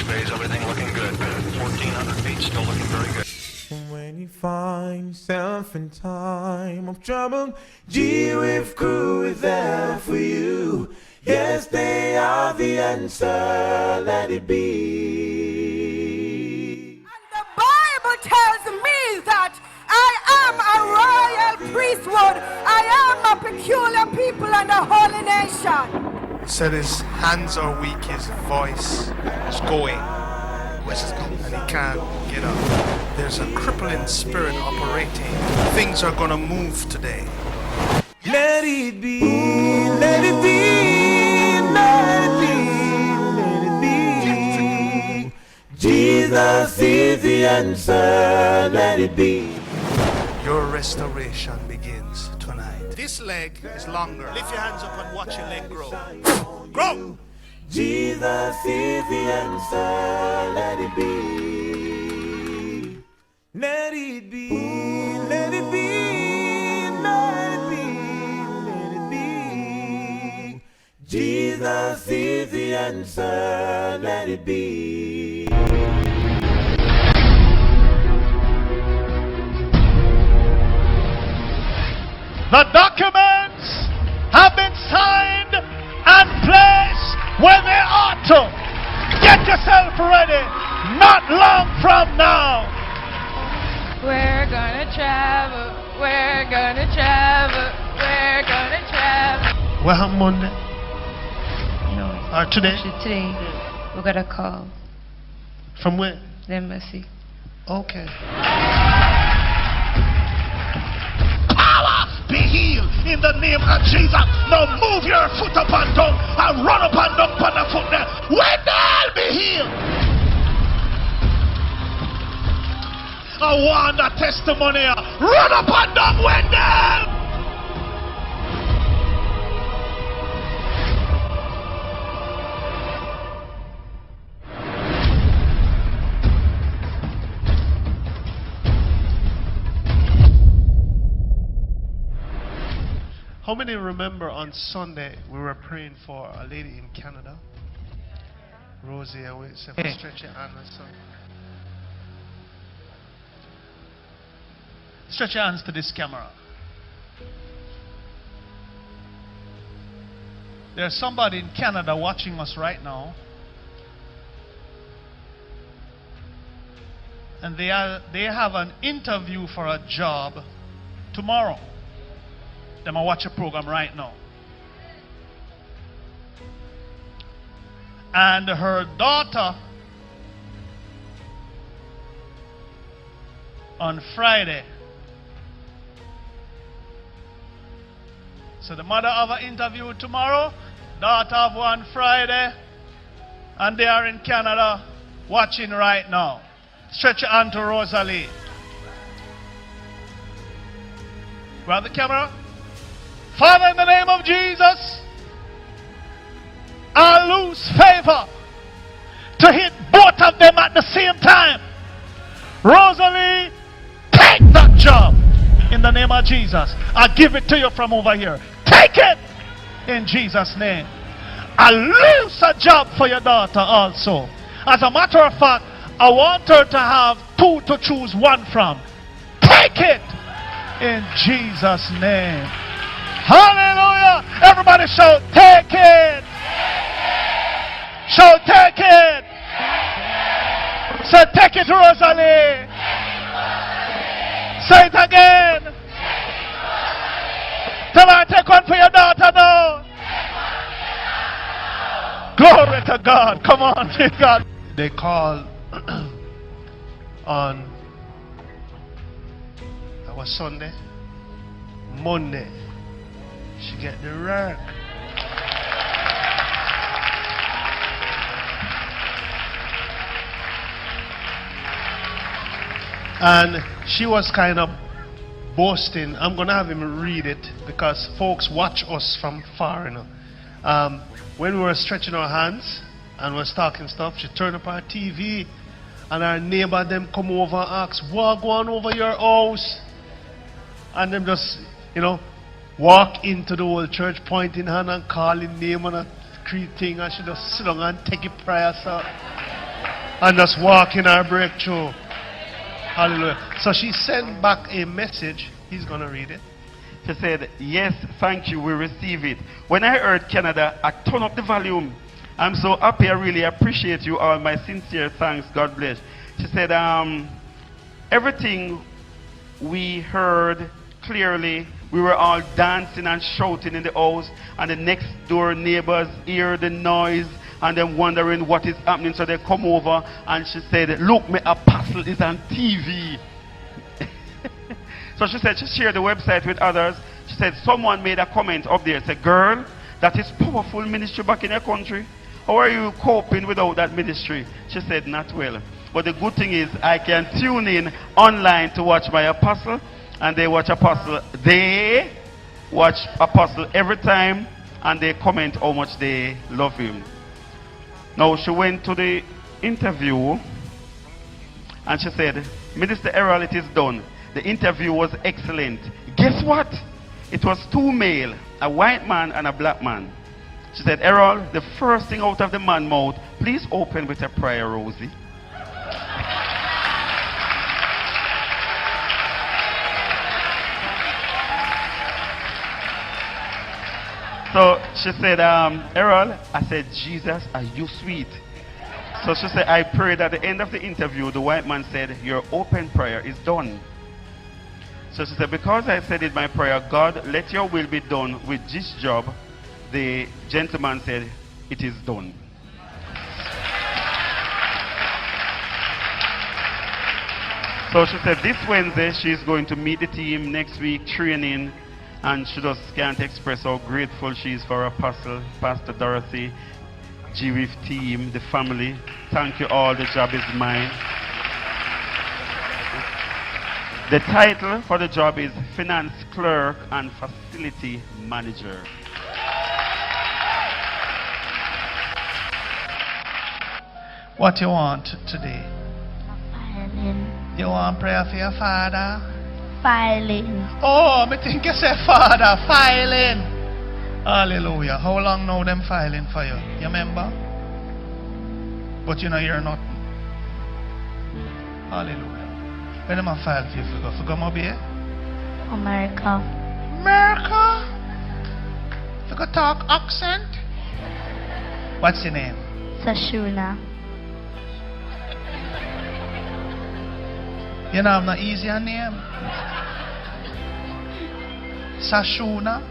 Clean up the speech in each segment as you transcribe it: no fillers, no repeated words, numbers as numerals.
space, everything looking good. 1,400 feet, still looking very good. When you find yourself in time of trouble, G-Riff crew is there for you. Yes, they are the answer, let it be. And the Bible tells me that I am a royal priesthood. I am a peculiar people and a holy nation. He said his hands are weak, his voice is going. And he can't get up. There's a crippling spirit operating. Things are gonna move today. Let it be, let it be, let it be, let it be. Jesus is the answer, let it be. Your restoration begins tonight. This leg is longer. Lift your hands up and watch your leg grow. Grow! Jesus is the answer, let it be. Let it be, let it be, let it be, let it be. Jesus is the answer, let it be. The documents have been signed and placed where they ought to. Get yourself ready. Not long from now. We're gonna travel. We're gonna travel. We're gonna travel. Well, Monday. No. Or today? Actually, today we got a call. From where? The embassy. Okay. Be healed in the name of Jesus. Now move your foot up and down and run up and down on the foot there. Wendell, be healed. I want a testimony. Run up and down, Wendell. How many remember on Sunday we were praying for a lady in Canada? Rosie, I will say, stretch your hand or something. Stretch your hands to this camera. There's somebody in Canada watching us right now. And they have an interview for a job tomorrow. Them I watch a program right now. And her daughter on Friday. So the mother have an interview tomorrow, daughter have one Friday, and they are in Canada watching right now. Stretch your hand to Rosalie. Grab the camera. Father, in the name of Jesus, I lose favor to hit both of them at the same time. Rosalie, take that job in the name of Jesus. I give it to you from over here. Take it in Jesus' name. I lose a job for your daughter also. As a matter of fact, I want her to have two to choose one from. Take it in Jesus' name. Hallelujah. Everybody shout, take it. Shout, take it. Say, take it, Rosalie. Say it again. Tell her, take one for your daughter now. Glory to God. Come on, God. They called on, that was Sunday, Monday. She get the work. And she was kind of boasting. I'm going to have him read it because folks watch us from far, you know. When we were stretching our hands and was talking stuff, she turned up her TV and our neighbor them come over and ask, what go on over your house? And them just, you know, walk into the whole church pointing hand and calling name and a creed thing, and she just sit down and take a prayer. So and just walk in our breakthrough. Hallelujah. So she sent back a message. He's going to read it. She said, yes, thank you, we receive it. When I heard Canada, I turned up the volume. I'm so happy, I really appreciate you all. My sincere thanks, God bless. She said, everything we heard clearly, we were all dancing and shouting in the house, and the next door neighbors hear the noise and then wondering what is happening, so they come over, and she said, look, my apostle is on TV. So she said she shared the website with others. She said someone made a comment up there, said, girl, that is powerful ministry back in your country. How are you coping without that ministry? She said, not well. But the good thing is I can tune in online to watch my apostle, and they watch apostle. They watch apostle every time, and they comment how much they love him. Now she went to the interview, and she said, Minister Errol, it is done. The interview was excellent. Guess what? It was two male, a white man and a black man. She said, Errol, the first thing out of the man's mouth, please open with a prayer, Rosie. So she said, Errol, I said, Jesus, are you sweet? So she said, I prayed at the end of the interview, the white man said, your open prayer is done. So she said, because I said in my prayer, God, let your will be done with this job, the gentleman said, it is done. So she said this Wednesday she's going to meet the team, next week training, and she just can't express how grateful she is for her apostle, Pastor Dorothy, GWIF team, the family. Thank you all, the job is mine. The title for the job is Finance Clerk and Facility Manager. What you want today? Filing. You want prayer for your father? Filing. Oh, me think you say father, filing. Hallelujah. How long now them filing for you? You remember? But you know you're not. Hallelujah. Where them a file for you for go? For go Mobile? America. America? For go talk accent? What's your name? Sashuna. You know I'm not easy on name. Sashuna.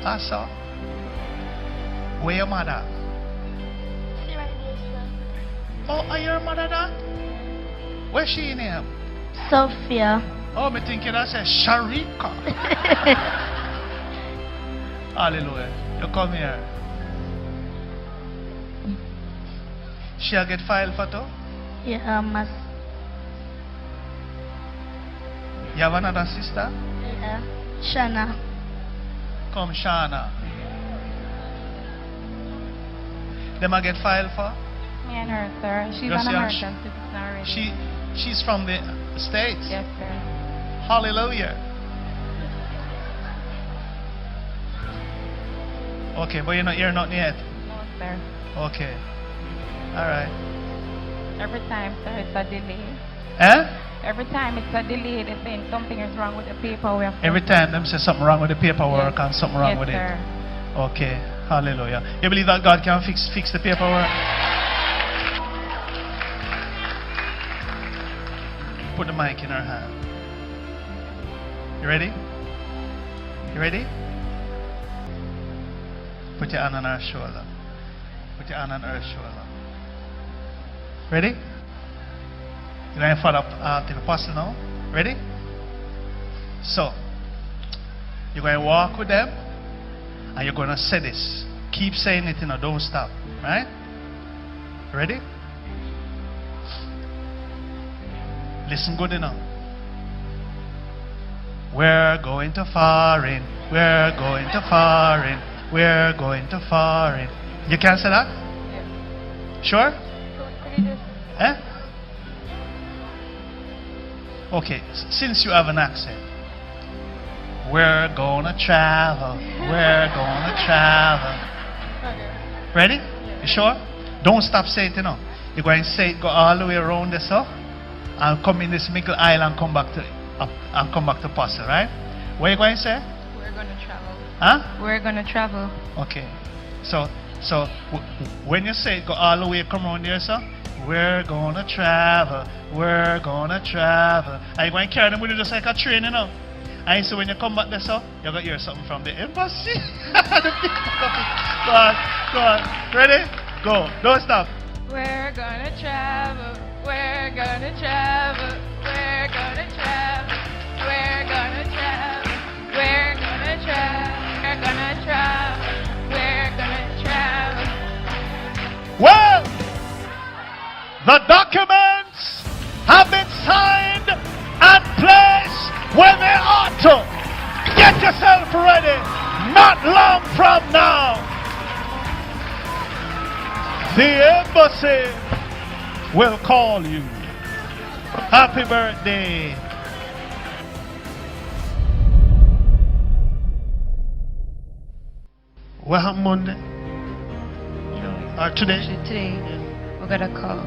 Asa. Where your mother? Oh, are your mother that? Where's she name? Sophia. Oh, me thinking I said Sharika. Hallelujah. You come here. She'll get filed for two? Yeah, You have another sister? yeah. Shana. Come, Shana. Them I get filed for? Me and her, sir. She's Yes, an yeah, American citizen already. She's from the States? Yes, sir. Hallelujah. Okay, but you're not here nothing yet? No, sir. Okay. Alright. Every time, sir, it's a delay. Eh? Every time it's a delay, they're saying something is wrong with the paperwork. Every time them say something wrong with the paperwork Yes. and something wrong Yes, with sir. it. Okay. Hallelujah. You believe that God can fix the paperwork? Put the mic in her hand. You ready? You ready? Put your hand on her shoulder. Put your hand on her shoulder. Ready? You're going to follow up to the apostle now. Ready? So, you're going to walk with them, and you're going to say this. Keep saying it, don't stop. Right? Ready? Listen good enough. We're going to foreign. We're going to foreign. We're going to foreign. You can say that? Yes. Sure? Could you just... Eh? Okay, since you have an accent. We're gonna travel. We're gonna travel. Okay. Ready? You sure? Don't stop saying it, You're going to say it, go all the way around this up, and come in this middle aisle and come back to up and come back to Posse, right? What are you going to say? We're gonna travel. Huh? We're gonna travel. Okay. So when you say it, go all the way, come around there, so we're gonna travel, we're gonna travel. Are you going to carry them with you just like a train, you know? And so when you come back there, so you're going to hear something from the embassy. The people coming. Go on, go on. Ready? Go. Don't stop. We're gonna travel. We're gonna travel. We're gonna travel. We're gonna travel. We're gonna travel. We're gonna travel. We're gonna travel. Well, the documents have been signed and placed where they ought to. Get yourself ready. Not long from now, the embassy will call you. Happy birthday. What happened Monday? Or today? Actually, today we got a call.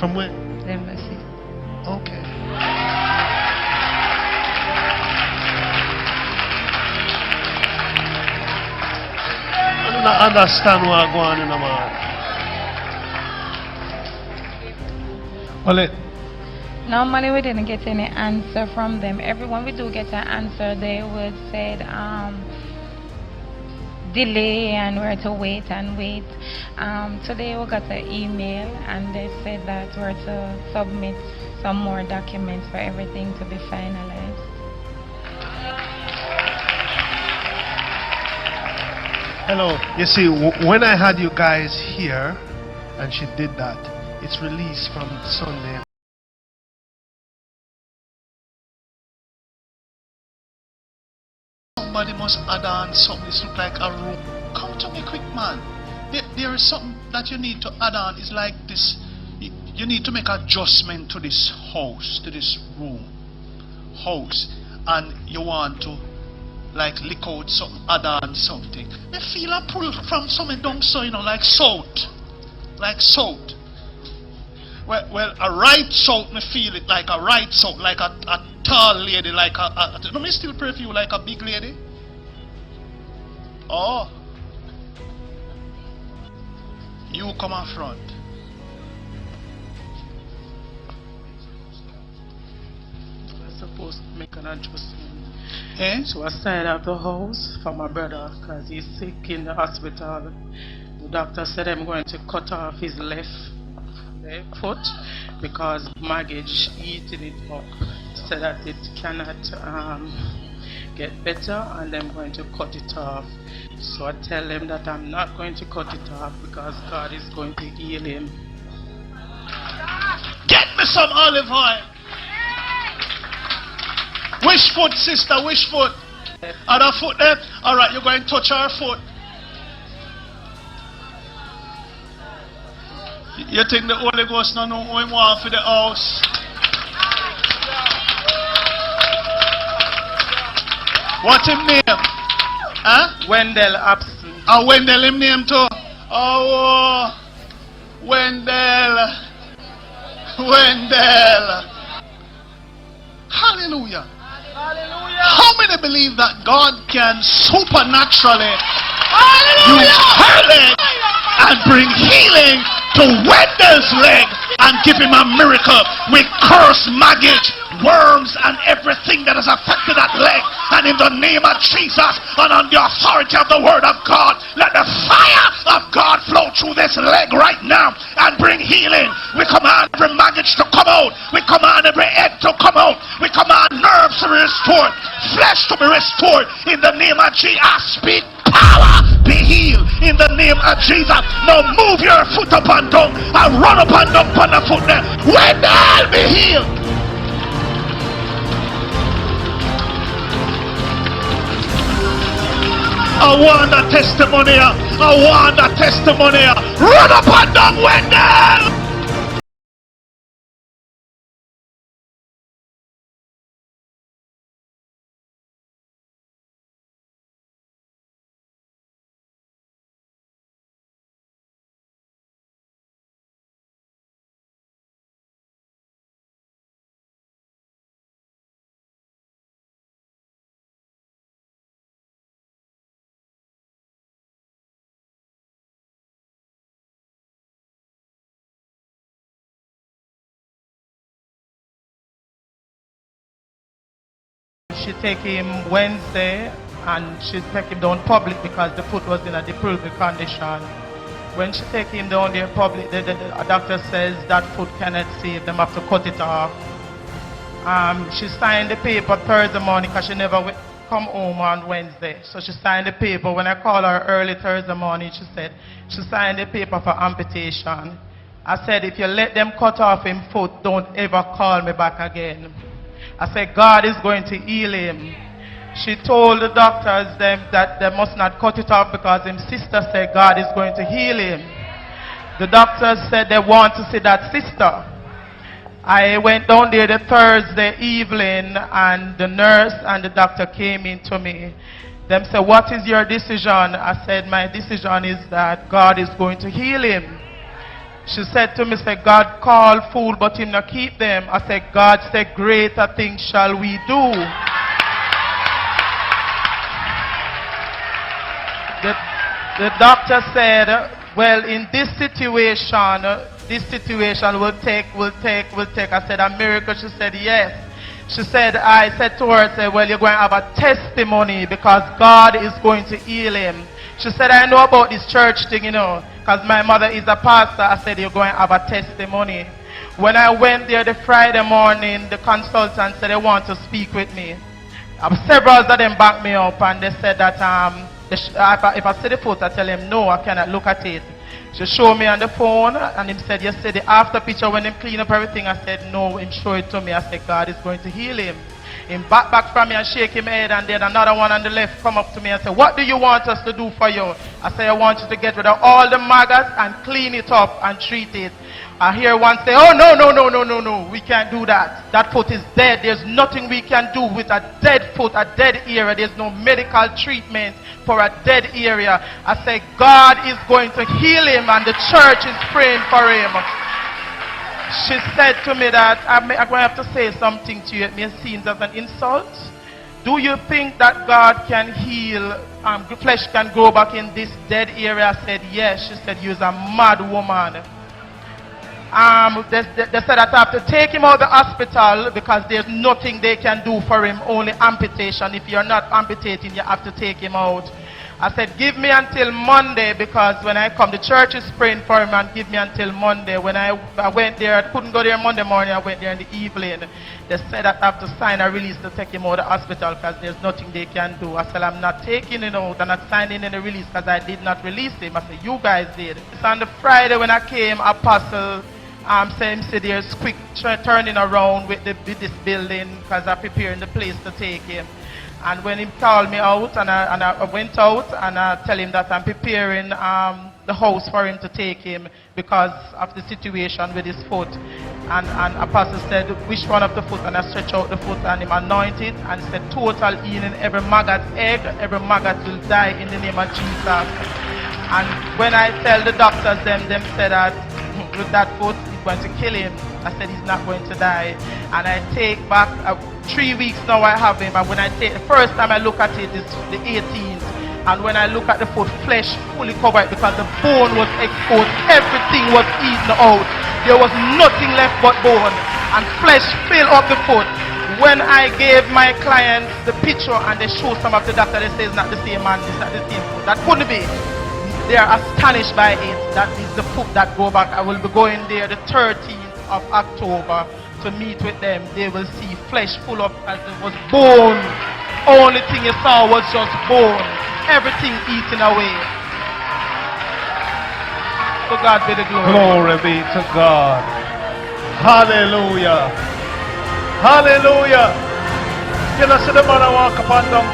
From where? The embassy. Okay. I do not understand what's going on in the man. Well, Normally we didn't get any answer from them. Everyone we do get an answer, they would say delay and we're to wait and wait. Today we got an email and they said that we're to submit some more documents for everything to be finalized. Hello. You see, when I had you guys here and she did that, it's released from Sunday. somebody must add on something. This look like a room. Come to me quick, man. There is something that you need to add on. It's like this. You need to make adjustment to this house, to this room. House. And you want to like lick out something, add on something. I feel a pull from something down so, you know, like salt. Like salt. Well, a right salt, me feel it like a right salt, like a tall lady, like no, me still pray for you like a big lady. Oh, you come up front. I'm supposed to make an adjustment Eh? to a side of the house for my brother because he's sick in the hospital. The doctor said I'm going to cut off his left foot because baggage eating it up, so that it cannot get better, and I'm going to cut it off. So I tell him that I'm not going to cut it off because God is going to heal him. Get me some olive oil. Which foot, sister? Which foot? Other foot there? Alright, you're going to touch her foot. You think the Holy Ghost don't know who he want for the house? What's his name? Huh? Wendell Abson. Wendell him name too? Oh, Wendell. Wendell. Hallelujah. How many believe that God can supernaturally use her leg and bring healing to Wendell's leg and give him a miracle? We curse maggot, worms, and everything that has affected that leg. And in the name of Jesus and on the authority of the word of God, let the fire of God flow through this leg right now and bring healing. We command every maggot to come out. We command every head to come out. We command nerves to be restored, flesh to be restored. In the name of Jesus, I speak power, be healed in the name of Jesus. Now move your foot up and down and run up and down on the foot there. When they'll be healed. I want a testimony. I want a testimony. Run up and down, Wendell. she take him Wednesday and she take him down public because the foot was in a deplorable condition. When she take him down there public, the doctor says that foot cannot save, them have to cut it off. She signed the paper Thursday morning because she never come home on Wednesday. So she signed the paper. When I called her early Thursday morning, she said she signed the paper for amputation. I said, if you let them cut off him foot, don't ever call me back again. I said, God is going to heal him. She told the doctors that they must not cut it off because his sister said God is going to heal him. The doctors said they want to see that sister. I went down there the Thursday evening and the nurse and the doctor came in to me. Them said, what is your decision? I said, my decision is that God is going to heal him. She said to me, God called fool, but him not keep them. I said, God said, greater things shall we do. The doctor said, well, in this situation will take. I said, a miracle? She said, yes. She said, I said to her, well, you're going to have a testimony because God is going to heal him. She said, I know about this church thing, because my mother is a pastor. I said, you're going to have a testimony. When I went there the Friday morning, the consultant said they want to speak with me. Several of them backed me up and they said that if I see the foot, I tell him, no, I cannot look at it. She showed me on the phone and he said, you see the after picture when him clean up everything. I said, no, him show it to me. I said, God is going to heal him. Him back from me and shake him head, and then another one on the left come up to me and say, what do you want us to do for you? I say, I want you to get rid of all the maggots and clean it up and treat it. I hear one say, oh, no, we can't do that. That foot is dead. There's nothing we can do with a dead foot, a dead area. There's no medical treatment for a dead area. I say, God is going to heal him and the church is praying for him. She said to me that I'm going to have to say something to you. It may seem as an insult. Do you think that God can heal, the flesh can grow back in this dead area? I said, yes. She said, you're a mad woman. They said that I have to take him out of the hospital because there's nothing they can do for him, only amputation. If you're not amputating, you have to take him out. I said, give me until Monday because when I come, the church is praying for him and give me until Monday. When I went there, I couldn't go there Monday morning, I went there in the evening. They said that I have to sign a release to take him out of the hospital because there's nothing they can do. I said, I'm not taking it out, I'm not signing any release because I did not release him. I said, you guys did. So on the Friday when I came, Apostle saying, there's quick turning around with this building because I'm preparing the place to take him. And when he called me out and I went out and I tell him that I'm preparing the house for him to take him because of the situation with his foot. And Apostle said, which one of the foot? And I stretch out the foot and him anoint it and said, total healing, every maggot's egg, every maggot will die in the name of Jesus. And when I tell the doctors, them said that with that foot, it's going to kill him. I said, he's not going to die. And I take back 3 weeks now I have him, and when I take the first time I look at it, it's the 18th, and when I look at the foot, flesh fully covered because the bone was exposed, everything was eaten out, there was nothing left but bone, and flesh filled up the foot. When I gave my clients the picture and they show some of the doctor, they say it's not the same man, it's not the same foot. That couldn't be. They are astonished by it. That is the foot that go back. I will be going there the 13th of October to meet with them. They will see flesh full of as it was bone. Only thing you saw was just bone. Everything eaten away. To God be the glory. Glory be to God. Hallelujah. Hallelujah. You know, see the man I walk up and down.